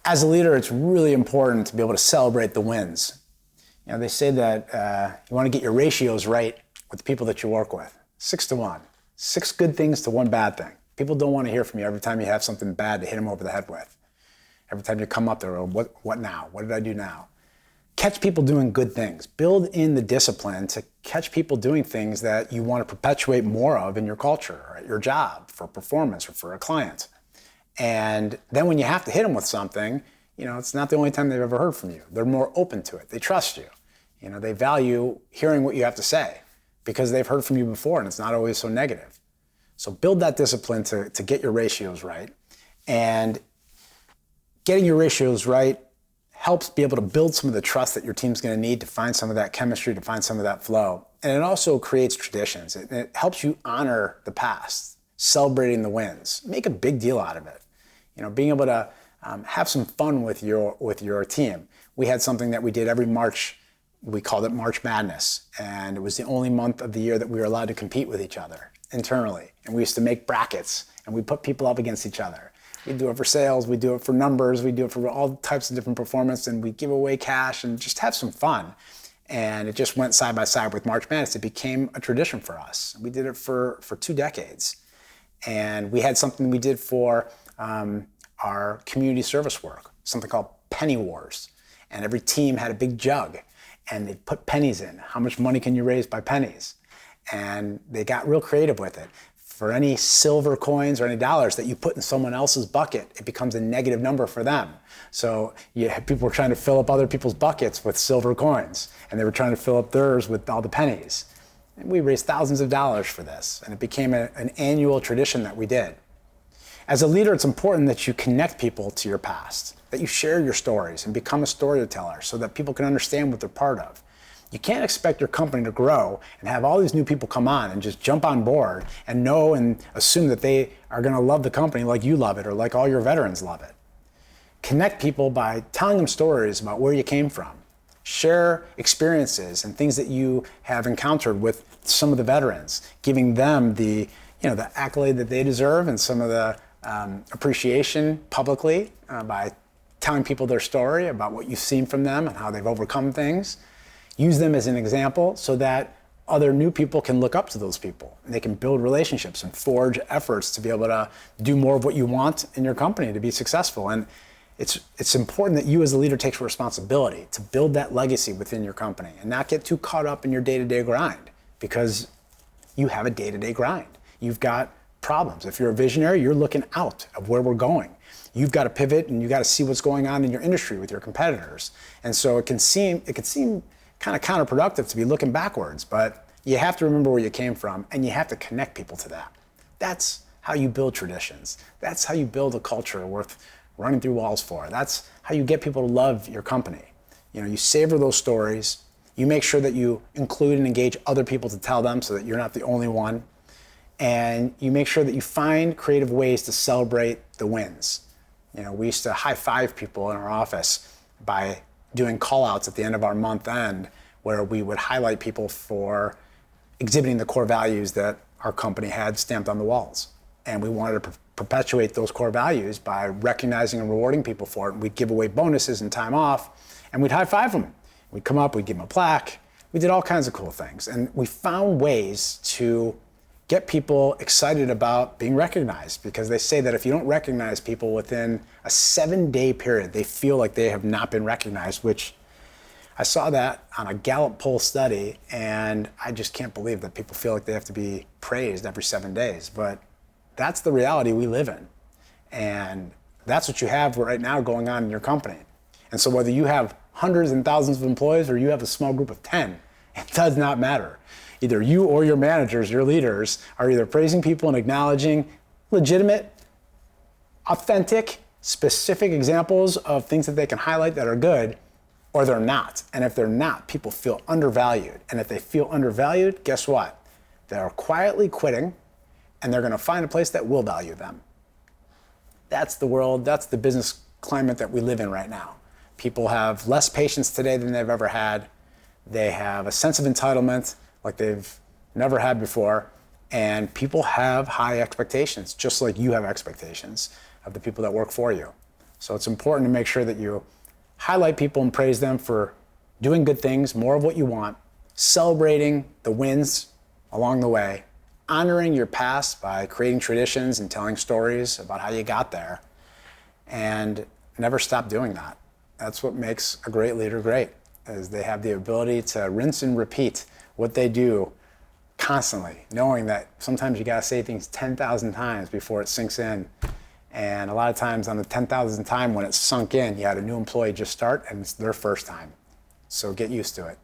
As a leader, it's really important to be able to celebrate the wins. You know, they say that you want to get your ratios right with the people that you work with. 6-to-1. 6 good things to 1 bad thing. People don't want to hear from you every time you have something bad to hit them over the head with. Every time you come up there, what now? What did I do now? Catch people doing good things. Build in the discipline to catch people doing things that you want to perpetuate more of in your culture or at your job for performance or for a client. And then when you have to hit them with something, you know, it's not the only time they've ever heard from you. They're more open to it. They trust you. You know, they value hearing what you have to say because they've heard from you before and it's not always so negative. So build that discipline to get your ratios right. And getting your ratios right helps be able to build some of the trust that your team's going to need to find some of that chemistry, to find some of that flow. And it also creates traditions. It helps you honor the past, celebrating the wins. Make a big deal out of it. You know, being able to have some fun with your team. We had something that we did every March. We called it March Madness. And it was the only month of the year that we were allowed to compete with each other internally. And we used to make brackets and we put people up against each other. We do it for sales, we do it for numbers, we do it for all types of different performance, and we give away cash and just have some fun. And it just went side by side with March Madness. It became a tradition for us. We did it for 2 decades. And we had something we did for our community service work, something called Penny Wars. And every team had a big jug and they'd put pennies in. How much money can you raise by pennies? And they got real creative with it. For any silver coins or any dollars that you put in someone else's bucket, it becomes a negative number for them. So people were trying to fill up other people's buckets with silver coins, and they were trying to fill up theirs with all the pennies. And we raised thousands of dollars for this, and it became an annual tradition that we did. As a leader, it's important that you connect people to your past, that you share your stories and become a storyteller so that people can understand what they're part of. You can't expect your company to grow and have all these new people come on and just jump on board and know and assume that they are going to love the company like you love it or like all your veterans love it. Connect people by telling them stories about where you came from. Share experiences and things that you have encountered with some of the veterans, giving them the accolade that they deserve and some of the appreciation publicly by telling people their story about what you've seen from them and how they've overcome things. Use them as an example so that other new people can look up to those people. And they can build relationships and forge efforts to be able to do more of what you want in your company to be successful. And it's important that you as a leader take responsibility to build that legacy within your company and not get too caught up in your day-to-day grind, because you have a day-to-day grind. You've got problems. If you're a visionary, you're looking out of where we're going. You've got to pivot and you got to see what's going on in your industry with your competitors. And so it could seem kind of counterproductive to be looking backwards, but you have to remember where you came from and you have to connect people to that. That's how you build traditions. That's how you build a culture worth running through walls for. That's how you get people to love your company. You know, you savor those stories. You make sure that you include and engage other people to tell them so that you're not the only one. And you make sure that you find creative ways to celebrate the wins. You know, we used to high five people in our office by doing call outs at the end of our month end where we would highlight people for exhibiting the core values that our company had stamped on the walls. And we wanted to perpetuate those core values by recognizing and rewarding people for it. We'd give away bonuses and time off, and we'd high five them. We'd come up, we'd give them a plaque. We did all kinds of cool things. And we found ways to get people excited about being recognized, because they say that if you don't recognize people within a 7-day period, they feel like they have not been recognized, which I saw that on a Gallup poll study, and I just can't believe that people feel like they have to be praised every 7 days. But that's the reality we live in. And that's what you have right now going on in your company. And so whether you have hundreds and thousands of employees or you have a small group of 10, it does not matter. Either you or your managers, your leaders, are either praising people and acknowledging legitimate, authentic, specific examples of things that they can highlight that are good, or they're not. And if they're not, people feel undervalued. And if they feel undervalued, guess what? They're quietly quitting, and they're going to find a place that will value them. That's the world, that's the business climate that we live in right now. People have less patience today than they've ever had. They have a sense of entitlement like they've never had before. And people have high expectations, just like you have expectations of the people that work for you. So it's important to make sure that you highlight people and praise them for doing good things, more of what you want, celebrating the wins along the way, honoring your past by creating traditions and telling stories about how you got there, and never stop doing that. That's what makes a great leader great, is they have the ability to rinse and repeat what they do constantly, knowing that sometimes you gotta say things 10,000 times before it sinks in. And a lot of times on the 10,000th time when it's sunk in, you had a new employee just start and it's their first time. So get used to it.